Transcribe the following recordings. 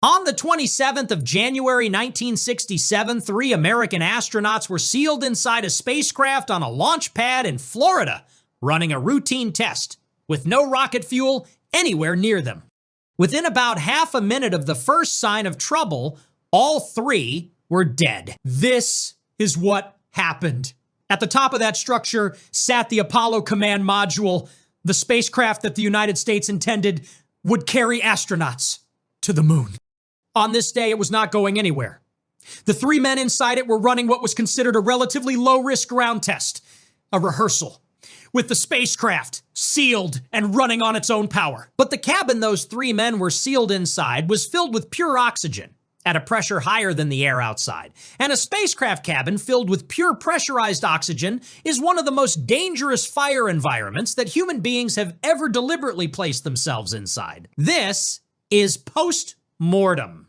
On the 27th of January 1967, 3 American astronauts were sealed inside a spacecraft on a launch pad in Florida, running a routine test, with no rocket fuel anywhere near them. Within about half a minute of the first sign of trouble, all 3 were dead. This is what happened. At the top of that structure sat the Apollo Command Module, the spacecraft that the United States intended would carry astronauts to the moon. On this day, it was not going anywhere. The 3 men inside it were running what was considered a relatively low-risk ground test, a rehearsal, with the spacecraft sealed and running on its own power. But the cabin those 3 men were sealed inside was filled with pure oxygen at a pressure higher than the air outside. And a spacecraft cabin filled with pure pressurized oxygen is one of the most dangerous fire environments that human beings have ever deliberately placed themselves inside. This is post-mortem.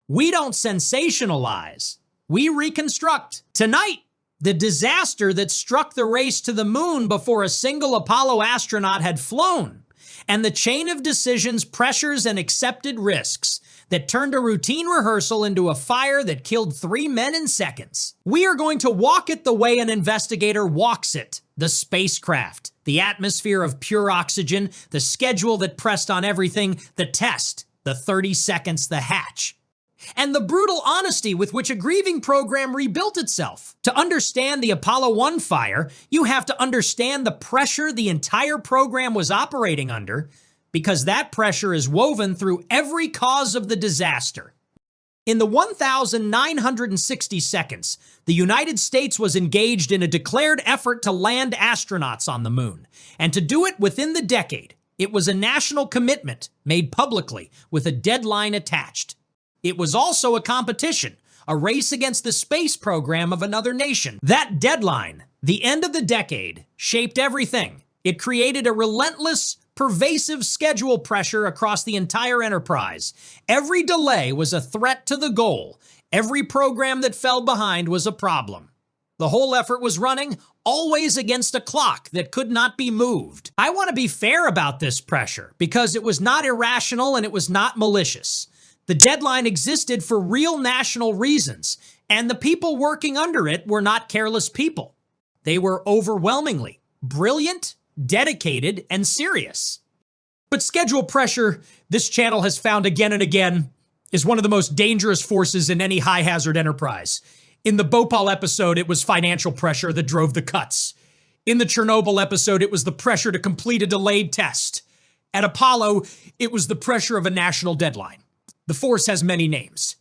We don't sensationalize, we reconstruct. Tonight, the disaster that struck the race to the moon before a single Apollo astronaut had flown, and the chain of decisions, pressures, and accepted risks that turned a routine rehearsal into a fire that killed 3 men in seconds. We are going to walk it the way an investigator walks it. The spacecraft, the atmosphere of pure oxygen, the schedule that pressed on everything, the test, the 30 seconds, the hatch, and the brutal honesty with which a grieving program rebuilt itself. To understand the Apollo 1 fire, you have to understand the pressure the entire program was operating under, because that pressure is woven through every cause of the disaster. In the 1,960 seconds, the United States was engaged in a declared effort to land astronauts on the moon, and to do it within the decade. It was a national commitment made publicly with a deadline attached. It was also a competition, a race against the space program of another nation. That deadline, the end of the decade, shaped everything. It created a relentless, pervasive schedule pressure across the entire enterprise. Every delay was a threat to the goal. Every program that fell behind was a problem. The whole effort was running always against a clock that could not be moved. I want to be fair about this pressure because it was not irrational and it was not malicious. The deadline existed for real national reasons, and the people working under it were not careless people. They were overwhelmingly brilliant, dedicated, and serious. But schedule pressure, this channel has found again and again, is one of the most dangerous forces in any high-hazard enterprise. In the Bhopal episode, it was financial pressure that drove the cuts. In the Chernobyl episode, it was the pressure to complete a delayed test. At Apollo, it was the pressure of a national deadline. The force has many names.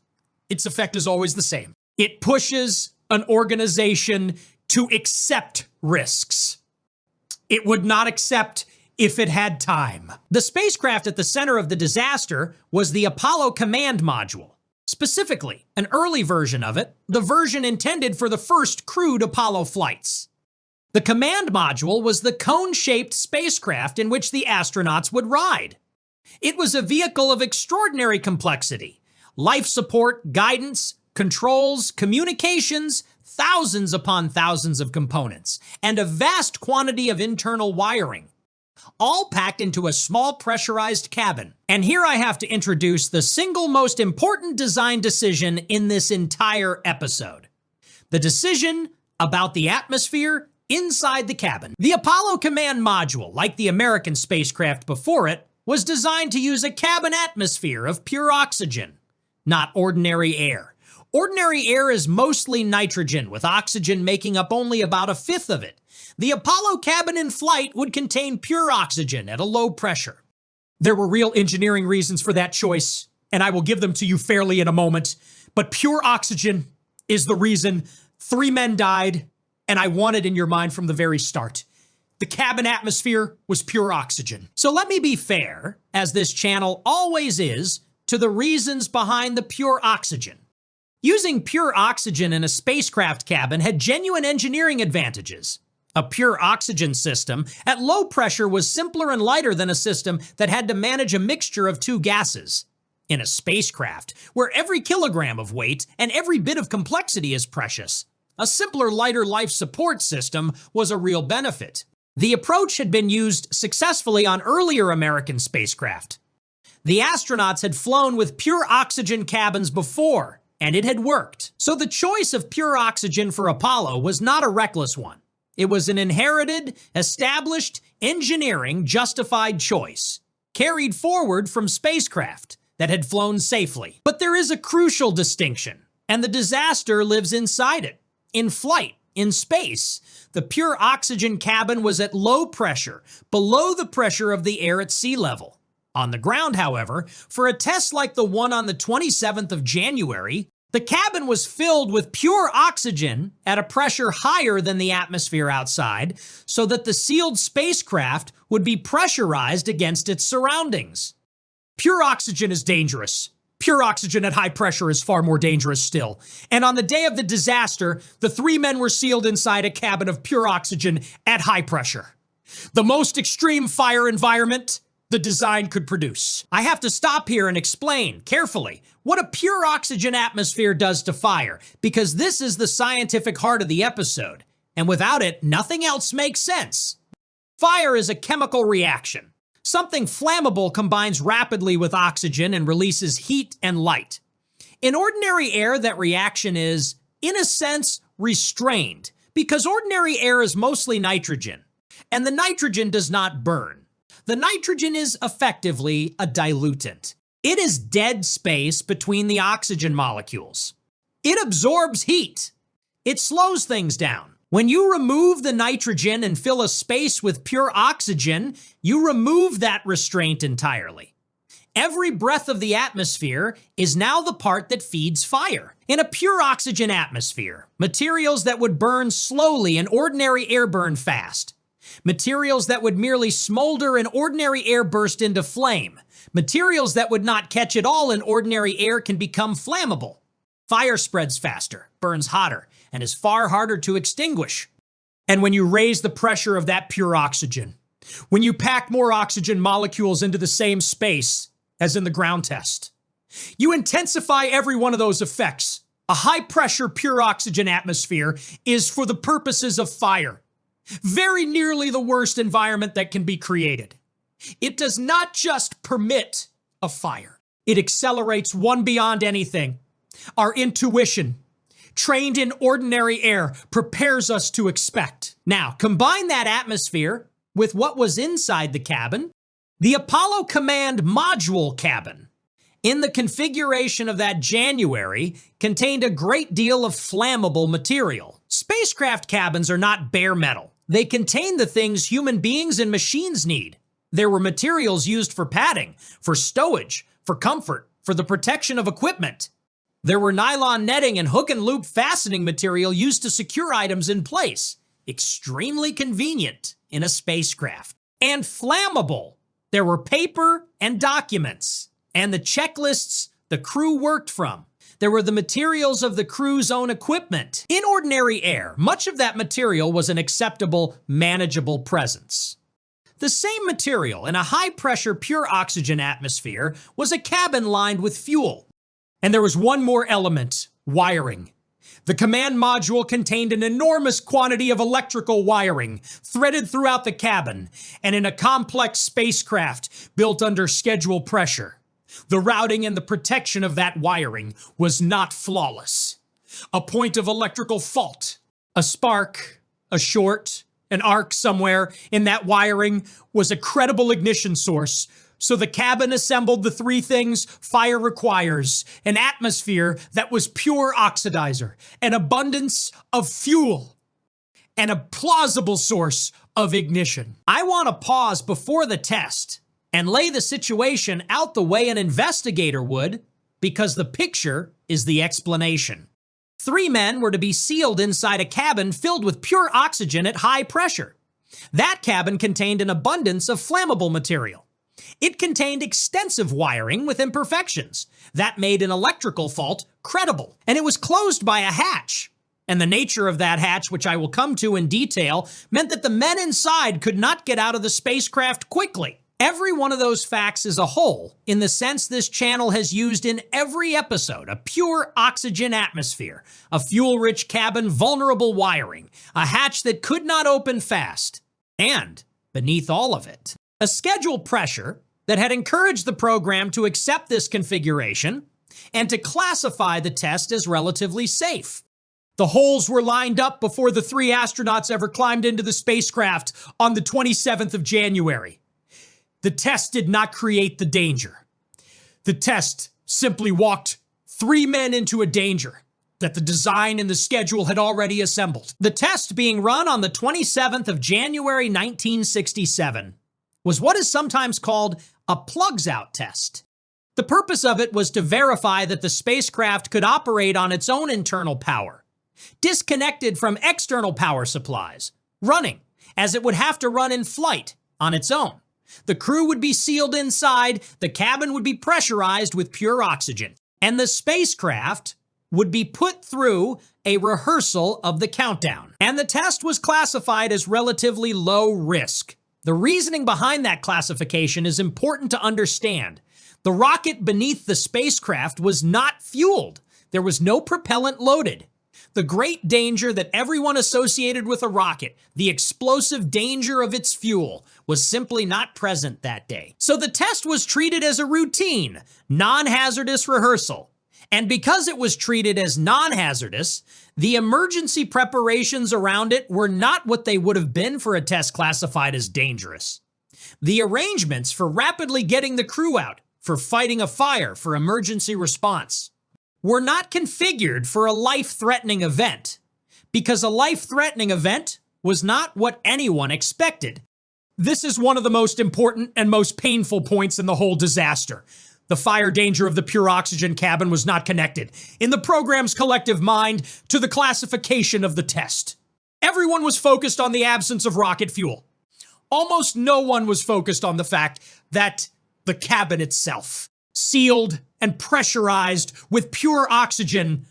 Its effect is always the same. It pushes an organization to accept risks. It would not accept if it had time. The spacecraft at the center of the disaster was the Apollo Command Module. Specifically, an early version of it, the version intended for the first crewed Apollo flights. The Command Module was the cone-shaped spacecraft in which the astronauts would ride. It was a vehicle of extraordinary complexity. Life support, guidance, controls, communications, thousands upon thousands of components, and a vast quantity of internal wiring, all packed into a small pressurized cabin. And here I have to introduce the single most important design decision in this entire episode. The decision about the atmosphere inside the cabin. The Apollo Command Module, like the American spacecraft before it, was designed to use a cabin atmosphere of pure oxygen, not ordinary air. Ordinary air is mostly nitrogen, with oxygen making up only about 1/5 of it. The Apollo cabin in flight would contain pure oxygen at a low pressure. There were real engineering reasons for that choice, and I will give them to you fairly in a moment, but pure oxygen is the reason 3 men died, and I want it in your mind from the very start. The cabin atmosphere was pure oxygen. So let me be fair, as this channel always is, to the reasons behind the pure oxygen. Using pure oxygen in a spacecraft cabin had genuine engineering advantages. A pure oxygen system at low pressure was simpler and lighter than a system that had to manage a mixture of 2 gases. In a spacecraft, where every kilogram of weight and every bit of complexity is precious, a simpler, lighter life support system was a real benefit. The approach had been used successfully on earlier American spacecraft. The astronauts had flown with pure oxygen cabins before, and it had worked. So the choice of pure oxygen for Apollo was not a reckless one. It was an inherited, established, engineering justified choice, carried forward from spacecraft that had flown safely. But there is a crucial distinction, and the disaster lives inside it. In flight, in space, the pure oxygen cabin was at low pressure, below the pressure of the air at sea level. On the ground, however, for a test like the one on the 27th of January, the cabin was filled with pure oxygen at a pressure higher than the atmosphere outside, so that the sealed spacecraft would be pressurized against its surroundings. Pure oxygen is dangerous. Pure oxygen at high pressure is far more dangerous still. And on the day of the disaster, the three men were sealed inside a cabin of pure oxygen at high pressure. The most extreme fire environment the design could produce. I have to stop here and explain carefully what a pure oxygen atmosphere does to fire, because this is the scientific heart of the episode, and without it, nothing else makes sense. Fire is a chemical reaction. Something flammable combines rapidly with oxygen and releases heat and light. In ordinary air, that reaction is, in a sense, restrained, because ordinary air is mostly nitrogen, and the nitrogen does not burn. The nitrogen is effectively a dilutant. It is dead space between the oxygen molecules. It absorbs heat. It slows things down. When you remove the nitrogen and fill a space with pure oxygen, you remove that restraint entirely. Every breath of the atmosphere is now the part that feeds fire. In a pure oxygen atmosphere, materials that would burn slowly in ordinary air burn fast. Materials that would merely smolder in ordinary air burst into flame. Materials that would not catch at all in ordinary air can become flammable. Fire spreads faster, burns hotter, and is far harder to extinguish. And when you raise the pressure of that pure oxygen, when you pack more oxygen molecules into the same space as in the ground test, you intensify every one of those effects. A high-pressure pure oxygen atmosphere is for the purposes of fire. Very nearly the worst environment that can be created. It does not just permit a fire. It accelerates one beyond anything. Our intuition, trained in ordinary air, prepares us to expect. Now, combine that atmosphere with what was inside the cabin. The Apollo Command Module cabin, in the configuration of that January, contained a great deal of flammable material. Spacecraft cabins are not bare metal. They contain the things human beings and machines need. There were materials used for padding, for stowage, for comfort, for the protection of equipment. There were nylon netting and hook and loop fastening material used to secure items in place. Extremely convenient in a spacecraft. And flammable. There were paper and documents, and the checklists the crew worked from. There were the materials of the crew's own equipment. In ordinary air, much of that material was an acceptable, manageable presence. The same material in a high-pressure pure oxygen atmosphere was a cabin lined with fuel. And there was one more element, wiring. The command module contained an enormous quantity of electrical wiring threaded throughout the cabin and in a complex spacecraft built under schedule pressure. The routing and the protection of that wiring was not flawless. A point of electrical fault, a spark, a short, an arc somewhere in that wiring was a credible ignition source. So the cabin assembled the three things fire requires: an atmosphere that was pure oxidizer, an abundance of fuel, and a plausible source of ignition. I want to pause before the test and lay the situation out the way an investigator would, because the picture is the explanation. Three men were to be sealed inside a cabin filled with pure oxygen at high pressure. That cabin contained an abundance of flammable material. It contained extensive wiring with imperfections. That made an electrical fault credible. And it was closed by a hatch. And the nature of that hatch, which I will come to in detail, meant that the men inside could not get out of the spacecraft quickly. Every one of those facts is a whole, in the sense this channel has used in every episode: a pure oxygen atmosphere, a fuel-rich cabin, vulnerable wiring, a hatch that could not open fast, and, beneath all of it, a schedule pressure that had encouraged the program to accept this configuration and to classify the test as relatively safe. The holes were lined up before the 3 astronauts ever climbed into the spacecraft on the 27th of January. The test did not create the danger. The test simply walked 3 men into a danger that the design and the schedule had already assembled. The test being run on the 27th of January 1967 was what is sometimes called a plugs-out test. The purpose of it was to verify that the spacecraft could operate on its own internal power, disconnected from external power supplies, running as it would have to run in flight on its own. The crew would be sealed inside, the cabin would be pressurized with pure oxygen, and the spacecraft would be put through a rehearsal of the countdown. And the test was classified as relatively low risk. The reasoning behind that classification is important to understand. The rocket beneath the spacecraft was not fueled. There was no propellant loaded. The great danger that everyone associated with a rocket, the explosive danger of its fuel, was simply not present that day. So the test was treated as a routine, non-hazardous rehearsal. And because it was treated as non-hazardous, the emergency preparations around it were not what they would have been for a test classified as dangerous. The arrangements for rapidly getting the crew out, for fighting a fire, for emergency response, were not configured for a life-threatening event, because a life-threatening event was not what anyone expected. This is one of the most important and most painful points in the whole disaster. The fire danger of the pure oxygen cabin was not connected, in the program's collective mind, to the classification of the test. Everyone was focused on the absence of rocket fuel. Almost no one was focused on the fact that the cabin itself, sealed and pressurized with pure oxygen,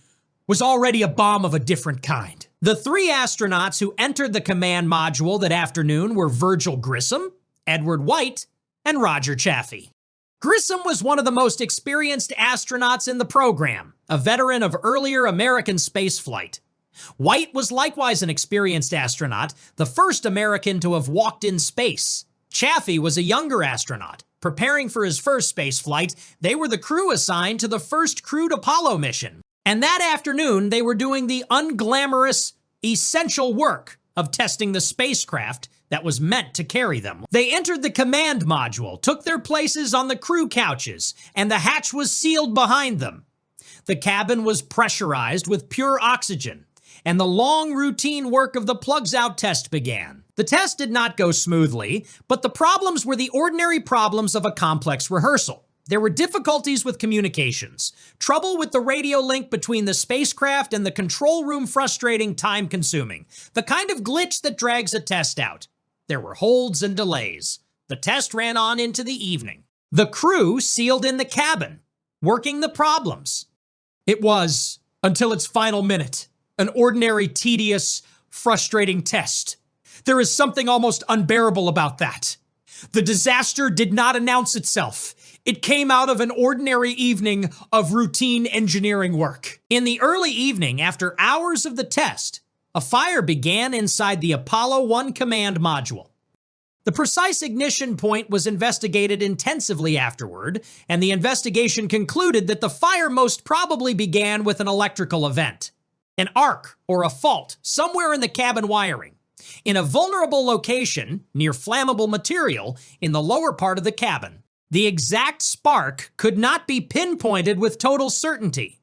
was already a bomb of a different kind. The 3 astronauts who entered the command module that afternoon were Virgil Grissom, Edward White, and Roger Chaffee. Grissom was one of the most experienced astronauts in the program, a veteran of earlier American spaceflight. White was likewise an experienced astronaut, the first American to have walked in space. Chaffee was a younger astronaut. Preparing for his first spaceflight, they were the crew assigned to the first crewed Apollo mission. And that afternoon, they were doing the unglamorous, essential work of testing the spacecraft that was meant to carry them. They entered the command module, took their places on the crew couches, and the hatch was sealed behind them. The cabin was pressurized with pure oxygen, and the long routine work of the plugs-out test began. The test did not go smoothly, but the problems were the ordinary problems of a complex rehearsal. There were difficulties with communications, trouble with the radio link between the spacecraft and the control room, frustrating, time-consuming, the kind of glitch that drags a test out. There were holds and delays. The test ran on into the evening. The crew sealed in the cabin, working the problems. It was, until its final minute, an ordinary, tedious, frustrating test. There is something almost unbearable about that. The disaster did not announce itself. It came out of an ordinary evening of routine engineering work. In the early evening, after hours of the test, a fire began inside the Apollo 1 command module. The precise ignition point was investigated intensively afterward, and the investigation concluded that the fire most probably began with an electrical event, an arc or a fault somewhere in the cabin wiring, in a vulnerable location near flammable material in the lower part of the cabin. The exact spark could not be pinpointed with total certainty,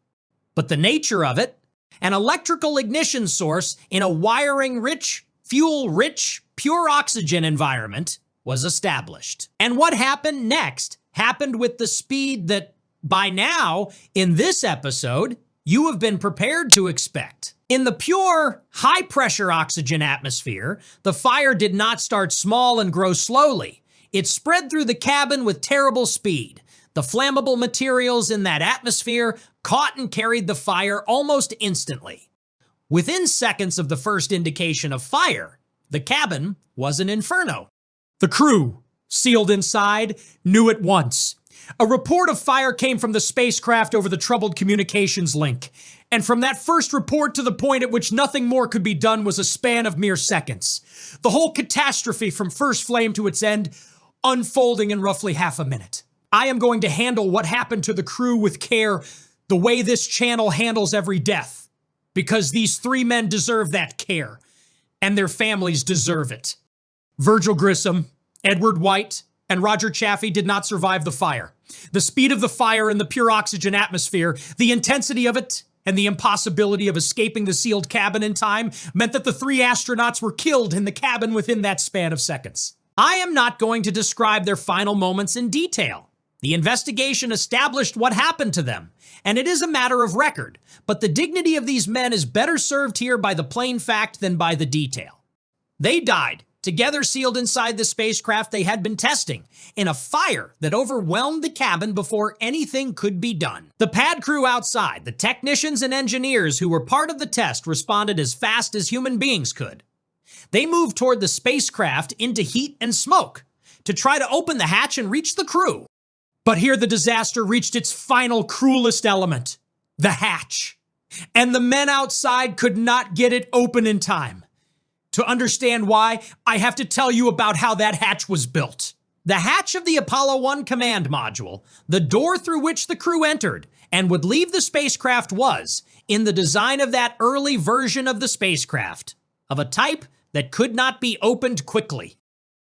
but the nature of it, an electrical ignition source in a wiring-rich, fuel-rich, pure oxygen environment, was established. And what happened next happened with the speed that, by now, in this episode, you have been prepared to expect. In the pure, high-pressure oxygen atmosphere, the fire did not start small and grow slowly. It spread through the cabin with terrible speed. The flammable materials in that atmosphere caught and carried the fire almost instantly. Within seconds of the first indication of fire, the cabin was an inferno. The crew, sealed inside, knew at once. A report of fire came from the spacecraft over the troubled communications link, and from that first report to the point at which nothing more could be done was a span of mere seconds. The whole catastrophe from first flame to its end unfolding in roughly half a minute. I am going to handle what happened to the crew with care, the way this channel handles every death, because these 3 men deserve that care, and their families deserve it. Virgil Grissom, Edward White, and Roger Chaffee did not survive the fire. The speed of the fire in the pure oxygen atmosphere, the intensity of it, and the impossibility of escaping the sealed cabin in time meant that the 3 astronauts were killed in the cabin within that span of seconds. I am not going to describe their final moments in detail. The investigation established what happened to them, and it is a matter of record, but the dignity of these men is better served here by the plain fact than by the detail. They died, together sealed inside the spacecraft they had been testing, in a fire that overwhelmed the cabin before anything could be done. The pad crew outside, the technicians and engineers who were part of the test, responded as fast as human beings could. They moved toward the spacecraft into heat and smoke to try to open the hatch and reach the crew. But here the disaster reached its final, cruelest element, the hatch. And the men outside could not get it open in time. To understand why, I have to tell you about how that hatch was built. The hatch of the Apollo 1 command module, the door through which the crew entered and would leave the spacecraft, was, in the design of that early version of the spacecraft, of a type that could not be opened quickly.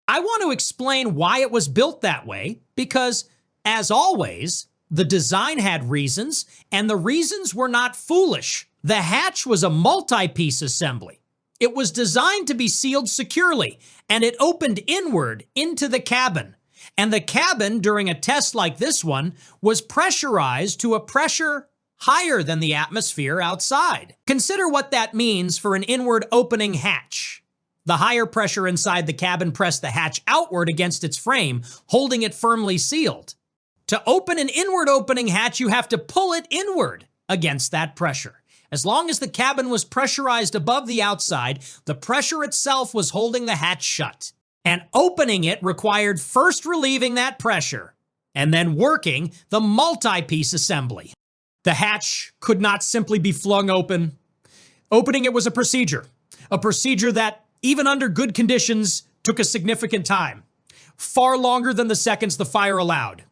I want to explain why it was built that way because, as always, the design had reasons, and the reasons were not foolish. The hatch was a multi-piece assembly. It was designed to be sealed securely, and it opened inward into the cabin. And the cabin, during a test like this one, was pressurized to a pressure higher than the atmosphere outside. Consider what that means for an inward opening hatch. The higher pressure inside the cabin pressed the hatch outward against its frame, holding it firmly sealed. To open an inward opening hatch, you have to pull it inward against that pressure. As long as the cabin was pressurized above the outside, the pressure itself was holding the hatch shut. And opening it required first relieving that pressure, and then working the multi-piece assembly. The hatch could not simply be flung open. Opening it was a procedure that, even under good conditions, took a significant time, far longer than the seconds the fire allowed.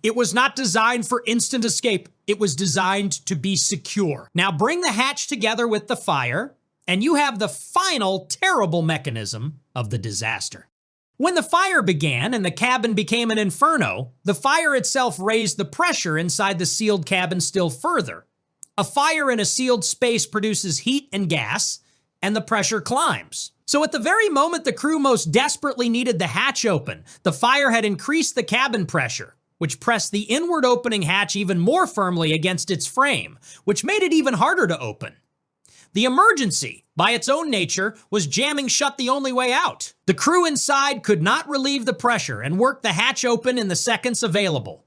It was not designed for instant escape. It was designed to be secure. Now bring the hatch together with the fire, and you have the final terrible mechanism of the disaster. When the fire began and the cabin became an inferno, the fire itself raised the pressure inside the sealed cabin still further. A fire in a sealed space produces heat and gas, and the pressure climbs. So at the very moment the crew most desperately needed the hatch open, the fire had increased the cabin pressure, which pressed the inward opening hatch even more firmly against its frame, which made it even harder to open. The emergency, by its own nature, was jamming shut the only way out. The crew inside could not relieve the pressure and work the hatch open in the seconds available.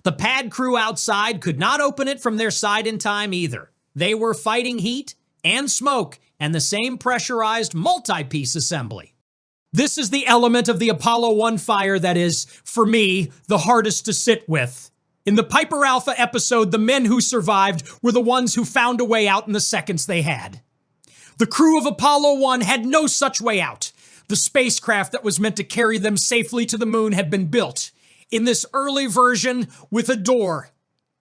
The pad crew outside could not open it from their side in time either. They were fighting heat and smoke and the same pressurized multi-piece assembly. This is the element of the Apollo 1 fire that is, for me, the hardest to sit with. In the Piper Alpha episode, the men who survived were the ones who found a way out in the seconds they had. The crew of Apollo 1 had no such way out. The spacecraft that was meant to carry them safely to the moon had been built, in this early version, with a door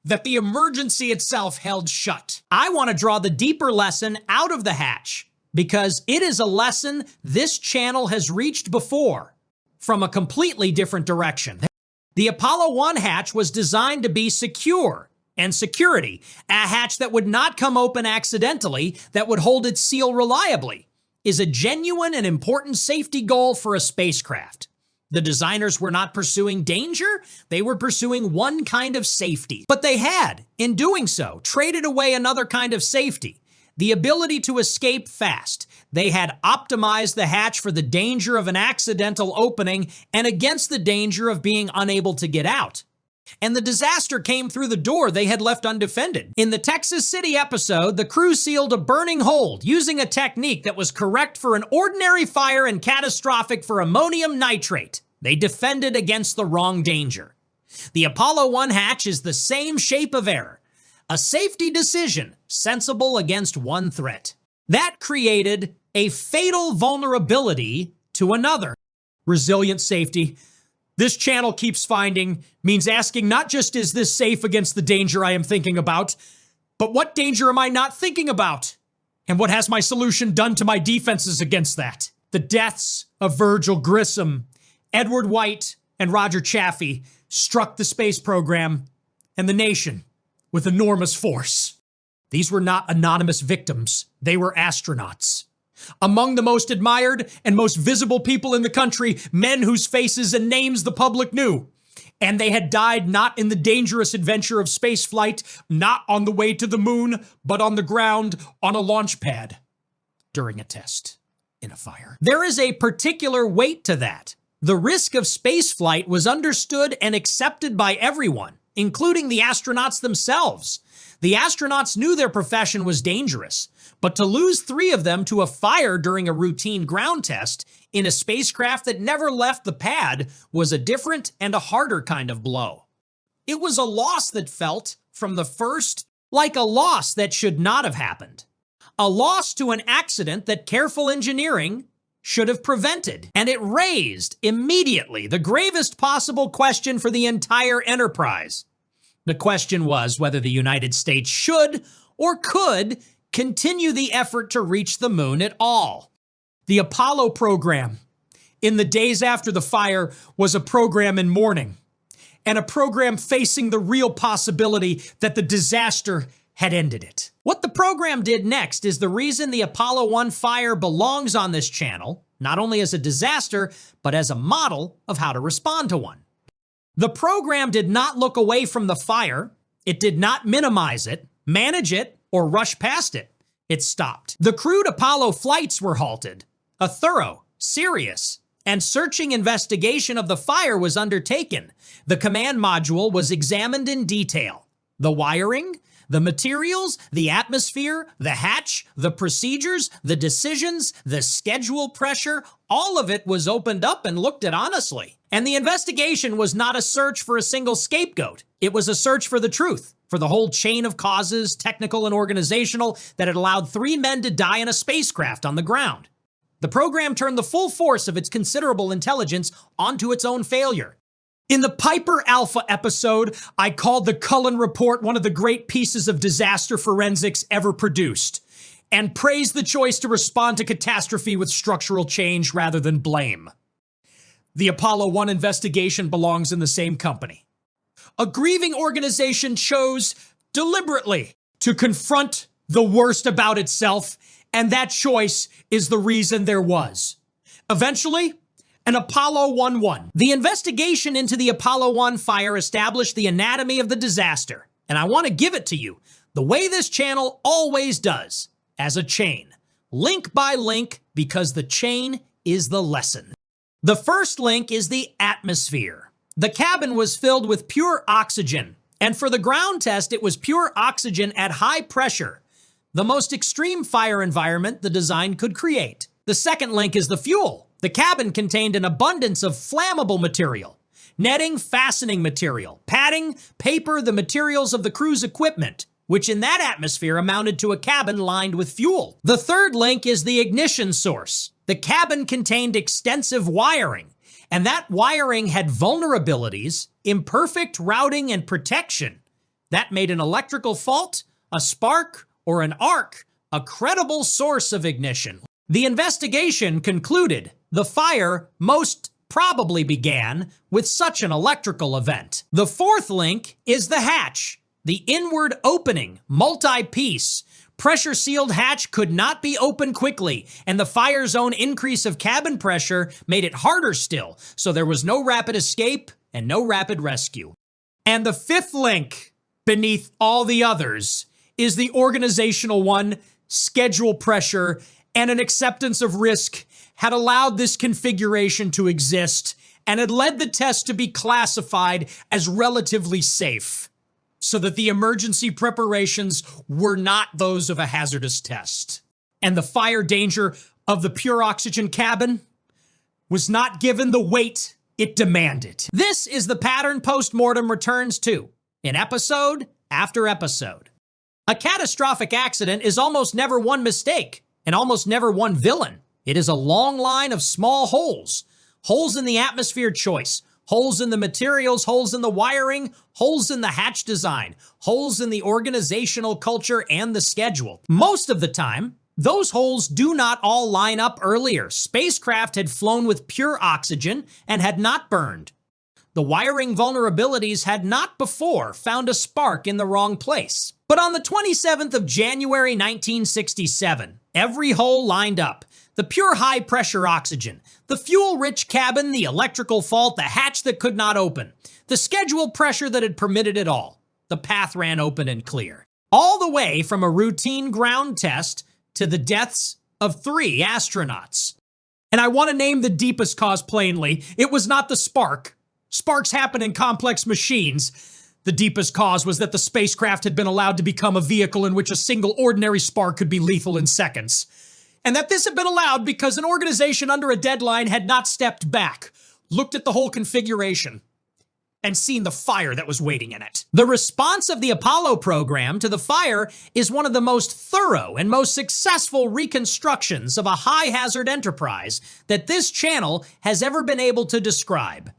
that the emergency itself held shut. I want to draw the deeper lesson out of the hatch, because it is a lesson this channel has reached before, from a completely different direction. The Apollo 1 hatch was designed to be secure and security, a hatch that would not come open accidentally, that would hold its seal reliably, is a genuine and important safety goal for a spacecraft. The designers were not pursuing danger, they were pursuing one kind of safety. But they had, in doing so, traded away another kind of safety. The ability to escape fast. They had optimized the hatch for the danger of an accidental opening and against the danger of being unable to get out. And the disaster came through the door they had left undefended. In the Texas City episode, the crew sealed a burning hold using a technique that was correct for an ordinary fire and catastrophic for ammonium nitrate. They defended against the wrong danger. The Apollo 1 hatch is the same shape of error. A safety decision, sensible against one threat. That created a fatal vulnerability to another. Resilient safety. This channel keeps finding means asking not just is this safe against the danger I am thinking about, but what danger am I not thinking about? And what has my solution done to my defenses against that? The deaths of Virgil Grissom, Edward White, and Roger Chaffee struck the space program and the nation with enormous force. These were not anonymous victims. They were astronauts. Among the most admired and most visible people in the country, men whose faces and names the public knew. And they had died not in the dangerous adventure of spaceflight, not on the way to the moon, but on the ground on a launch pad during a test in a fire. There is a particular weight to that. The risk of spaceflight was understood and accepted by everyone, including the astronauts themselves. The astronauts knew their profession was dangerous, but to lose 3 of them to a fire during a routine ground test in a spacecraft that never left the pad was a different and a harder kind of blow. It was a loss that felt, from the first, like a loss that should not have happened. A loss to an accident that careful engineering should have prevented. And it raised, immediately, the gravest possible question for the entire enterprise. The question was whether the United States should or could continue the effort to reach the moon at all. The Apollo program, in the days after the fire, was a program in mourning, and a program facing the real possibility that the disaster had ended it. What the program did next is the reason the Apollo 1 fire belongs on this channel, not only as a disaster, but as a model of how to respond to one. The program did not look away from the fire. It did not minimize it, manage it, or rush past it. It stopped. The crewed Apollo flights were halted. A thorough, serious, and searching investigation of the fire was undertaken. The command module was examined in detail. The wiring, the materials, the atmosphere, the hatch, the procedures, the decisions, the schedule pressure, all of it was opened up and looked at honestly. And the investigation was not a search for a single scapegoat. It was a search for the truth, for the whole chain of causes, technical and organizational, that had allowed 3 men to die in a spacecraft on the ground. The program turned the full force of its considerable intelligence onto its own failure. In the Piper Alpha episode, I called the Cullen Report one of the great pieces of disaster forensics ever produced, and praised the choice to respond to catastrophe with structural change rather than blame. The Apollo 1 investigation belongs in the same company. A grieving organization chose deliberately to confront the worst about itself, and that choice is the reason there was, eventually, an Apollo 1 won. The investigation into the Apollo 1 fire established the anatomy of the disaster, and I want to give it to you the way this channel always does, as a chain, link by link, because the chain is the lesson. The first link is the atmosphere. The cabin was filled with pure oxygen, and for the ground test, it was pure oxygen at high pressure, the most extreme fire environment the design could create. The second link is the fuel. The cabin contained an abundance of flammable material, netting, fastening material, padding, paper, the materials of the crew's equipment, which in that atmosphere amounted to a cabin lined with fuel. The third link is the ignition source. The cabin contained extensive wiring, and that wiring had vulnerabilities, imperfect routing, and protection. That made an electrical fault, a spark, or an arc a credible source of ignition. The investigation concluded the fire most probably began with such an electrical event. The fourth link is the hatch, the inward opening, multi-piece. Pressure-sealed hatch could not be opened quickly, and the fire zone increase of cabin pressure made it harder still, so there was no rapid escape and no rapid rescue. And the fifth link, beneath all the others, is the organizational one. Schedule pressure and an acceptance of risk had allowed this configuration to exist and had led the test to be classified as relatively safe, so that the emergency preparations were not those of a hazardous test. And the fire danger of the pure oxygen cabin was not given the weight it demanded. This is the pattern Post-Mortem returns to, in episode after episode. A catastrophic accident is almost never one mistake, and almost never one villain. It is a long line of small holes. Holes in the atmosphere choice, Holes in the materials, holes in the wiring, holes in the hatch design, holes in the organizational culture and the schedule. Most of the time, those holes do not all line up earlier. Spacecraft had flown with pure oxygen and had not burned. The wiring vulnerabilities had not before found a spark in the wrong place. But on the 27th of January 1967, every hole lined up. The pure high-pressure oxygen, the fuel-rich cabin, the electrical fault, the hatch that could not open, the scheduled pressure that had permitted it all. The path ran open and clear. All the way from a routine ground test to the deaths of 3 astronauts. And I want to name the deepest cause plainly. It was not the spark. Sparks happen in complex machines. The deepest cause was that the spacecraft had been allowed to become a vehicle in which a single ordinary spark could be lethal in seconds. And that this had been allowed because an organization under a deadline had not stepped back, looked at the whole configuration, and seen the fire that was waiting in it. The response of the Apollo program to the fire is one of the most thorough and most successful reconstructions of a high-hazard enterprise that this channel has ever been able to describe.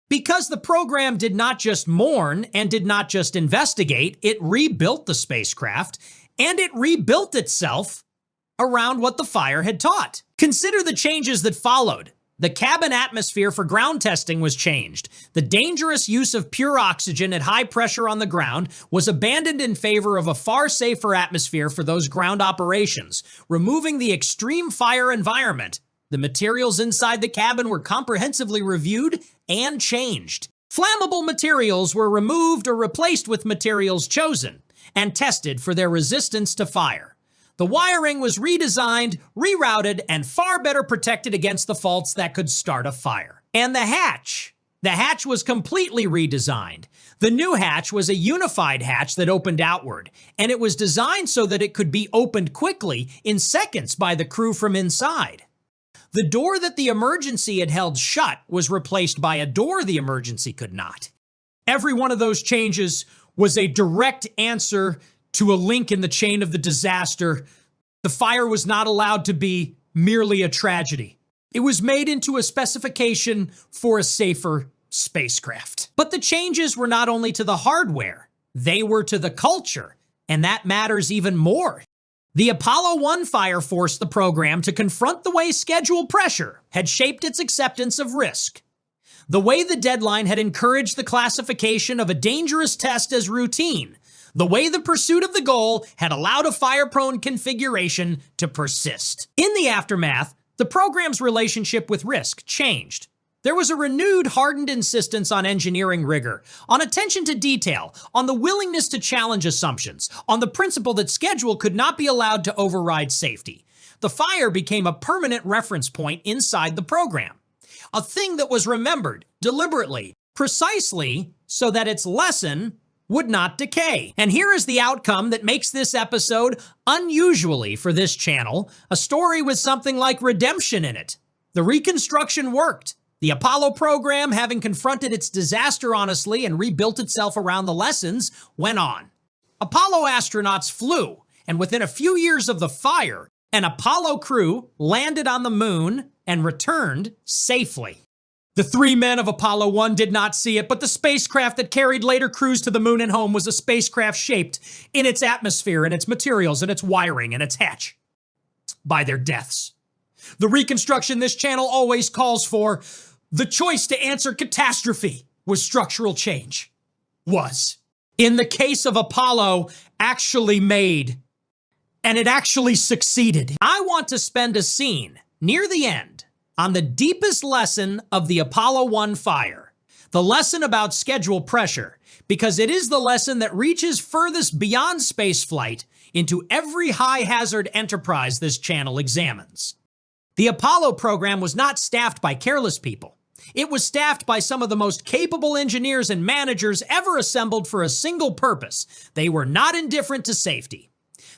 Because the program did not just mourn and did not just investigate, it rebuilt the spacecraft, and it rebuilt itself around what the fire had taught. Consider the changes that followed. The cabin atmosphere for ground testing was changed. The dangerous use of pure oxygen at high pressure on the ground was abandoned in favor of a far safer atmosphere for those ground operations, removing the extreme fire environment. The materials inside the cabin were comprehensively reviewed and changed. Flammable materials were removed or replaced with materials chosen and tested for their resistance to fire. The wiring was redesigned, rerouted, and far better protected against the faults that could start a fire. And the hatch. The hatch was completely redesigned. The new hatch was a unified hatch that opened outward, and it was designed so that it could be opened quickly in seconds by the crew from inside. The door that the emergency had held shut was replaced by a door the emergency could not. Every one of those changes was a direct answer to a link in the chain of the disaster. The fire was not allowed to be merely a tragedy. It was made into a specification for a safer spacecraft. But the changes were not only to the hardware, they were to the culture, and that matters even more. The Apollo 1 fire forced the program to confront the way schedule pressure had shaped its acceptance of risk. The way the deadline had encouraged the classification of a dangerous test as routine. The way the pursuit of the goal had allowed a fire-prone configuration to persist. In the aftermath, the program's relationship with risk changed. There was a renewed, hardened insistence on engineering rigor, on attention to detail, on the willingness to challenge assumptions, on the principle that schedule could not be allowed to override safety. The fire became a permanent reference point inside the program, a thing that was remembered deliberately, precisely so that its lesson would not decay. And here is the outcome that makes this episode, unusually for this channel, a story with something like redemption in it. The reconstruction worked. The Apollo program, having confronted its disaster honestly and rebuilt itself around the lessons, went on. Apollo astronauts flew, and within a few years of the fire, an Apollo crew landed on the moon and returned safely. The 3 men of Apollo 1 did not see it, but the spacecraft that carried later crews to the moon and home was a spacecraft shaped in its atmosphere and its materials and its wiring and its hatch by their deaths. The reconstruction this channel always calls for, the choice to answer catastrophe was structural change. Was. In the case of Apollo, actually made. And it actually succeeded. I want to spend a scene near the end on the deepest lesson of the Apollo 1 fire, the lesson about schedule pressure, because it is the lesson that reaches furthest beyond spaceflight into every high-hazard enterprise this channel examines. The Apollo program was not staffed by careless people. It was staffed by some of the most capable engineers and managers ever assembled for a single purpose. They were not indifferent to safety.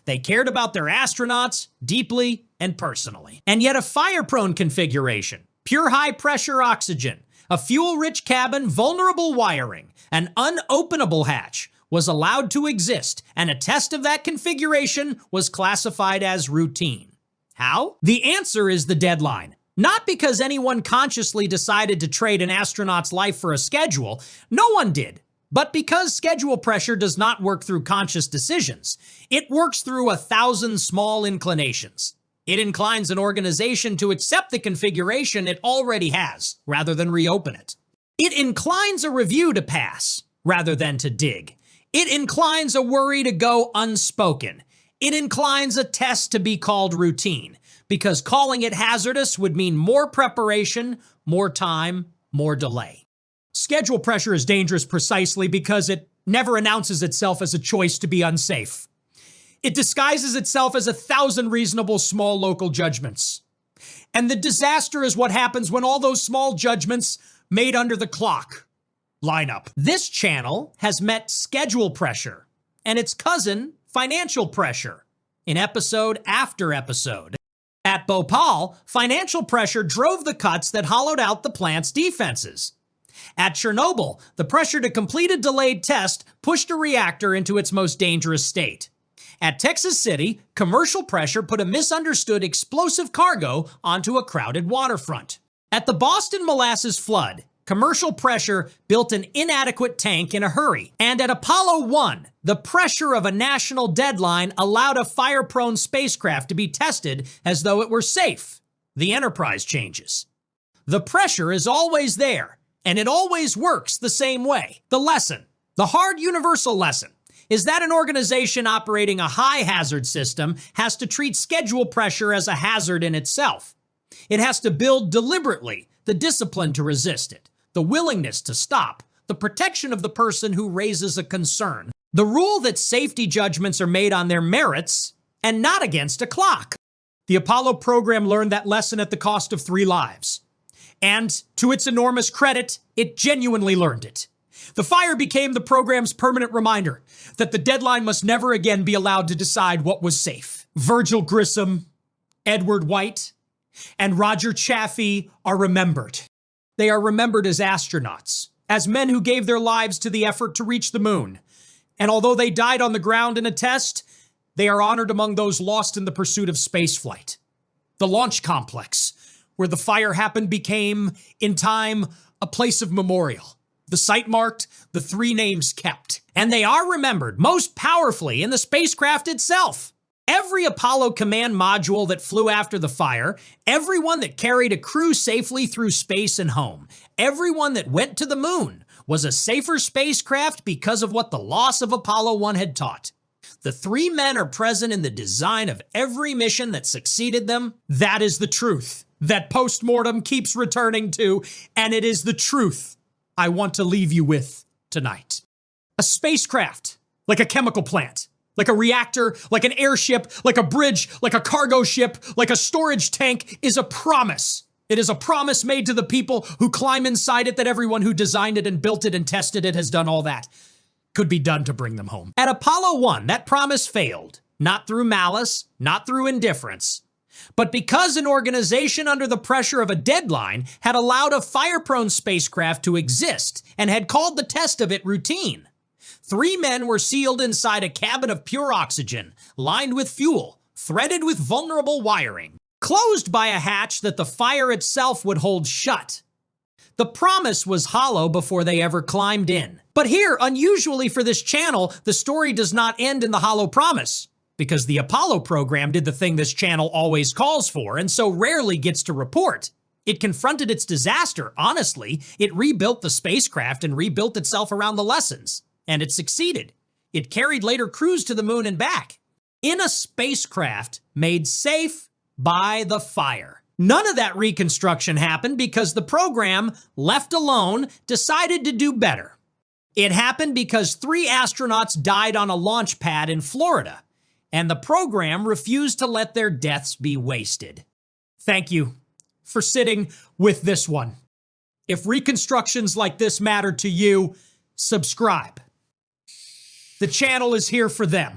They cared about their astronauts deeply and personally. And yet a fire-prone configuration, pure high-pressure oxygen, a fuel-rich cabin, vulnerable wiring, an unopenable hatch was allowed to exist, and a test of that configuration was classified as routine. How? The answer is the deadline. Not because anyone consciously decided to trade an astronaut's life for a schedule. No one did. But because schedule pressure does not work through conscious decisions, it works through 1,000 small inclinations. It inclines an organization to accept the configuration it already has, rather than reopen it. It inclines a review to pass, rather than to dig. It inclines a worry to go unspoken. It inclines a test to be called routine, because calling it hazardous would mean more preparation, more time, more delay. Schedule pressure is dangerous precisely because it never announces itself as a choice to be unsafe. It disguises itself as 1,000 reasonable small local judgments. And the disaster is what happens when all those small judgments made under the clock line up. This channel has met schedule pressure and its cousin, financial pressure, in episode after episode. At Bhopal, financial pressure drove the cuts that hollowed out the plant's defenses. At Chernobyl, the pressure to complete a delayed test pushed a reactor into its most dangerous state. At Texas City, commercial pressure put a misunderstood explosive cargo onto a crowded waterfront. At the Boston molasses flood, commercial pressure built an inadequate tank in a hurry. And at Apollo 1, the pressure of a national deadline allowed a fire-prone spacecraft to be tested as though it were safe. The Enterprise changes. The pressure is always there, and it always works the same way. The lesson, the hard universal lesson, is that an organization operating a high-hazard system has to treat schedule pressure as a hazard in itself. It has to build deliberately the discipline to resist it, the willingness to stop, the protection of the person who raises a concern, the rule that safety judgments are made on their merits and not against a clock. The Apollo program learned that lesson at the cost of 3 lives. And, to its enormous credit, it genuinely learned it. The fire became the program's permanent reminder that the deadline must never again be allowed to decide what was safe. Virgil Grissom, Edward White, and Roger Chaffee are remembered. They are remembered as astronauts, as men who gave their lives to the effort to reach the moon. And although they died on the ground in a test, they are honored among those lost in the pursuit of spaceflight. The launch complex, where the fire happened, became, in time, a place of memorial. The site marked, the 3 names kept. And they are remembered most powerfully in the spacecraft itself. Every Apollo command module that flew after the fire, everyone that carried a crew safely through space and home, everyone that went to the moon was a safer spacecraft because of what the loss of Apollo 1 had taught. The 3 men are present in the design of every mission that succeeded them. That is the truth that Post-Mortem keeps returning to, and it is the truth I want to leave you with tonight. A spacecraft, like a chemical plant, like a reactor, like an airship, like a bridge, like a cargo ship, like a storage tank, is a promise. It is a promise made to the people who climb inside it that everyone who designed it and built it and tested it has done all that could be done to bring them home. At Apollo 1, that promise failed, not through malice, not through indifference, but because an organization under the pressure of a deadline had allowed a fire-prone spacecraft to exist and had called the test of it routine. 3 men were sealed inside a cabin of pure oxygen, lined with fuel, threaded with vulnerable wiring, closed by a hatch that the fire itself would hold shut. The promise was hollow before they ever climbed in. But here, unusually for this channel, the story does not end in the hollow promise, because the Apollo program did the thing this channel always calls for and so rarely gets to report. It confronted its disaster, honestly. It rebuilt the spacecraft and rebuilt itself around the lessons. And it succeeded. It carried later crews to the moon and back, in a spacecraft made safe by the fire. None of that reconstruction happened because the program, left alone, decided to do better. It happened because 3 astronauts died on a launch pad in Florida, and the program refused to let their deaths be wasted. Thank you for sitting with this one. If reconstructions like this matter to you, subscribe. The channel is here for them.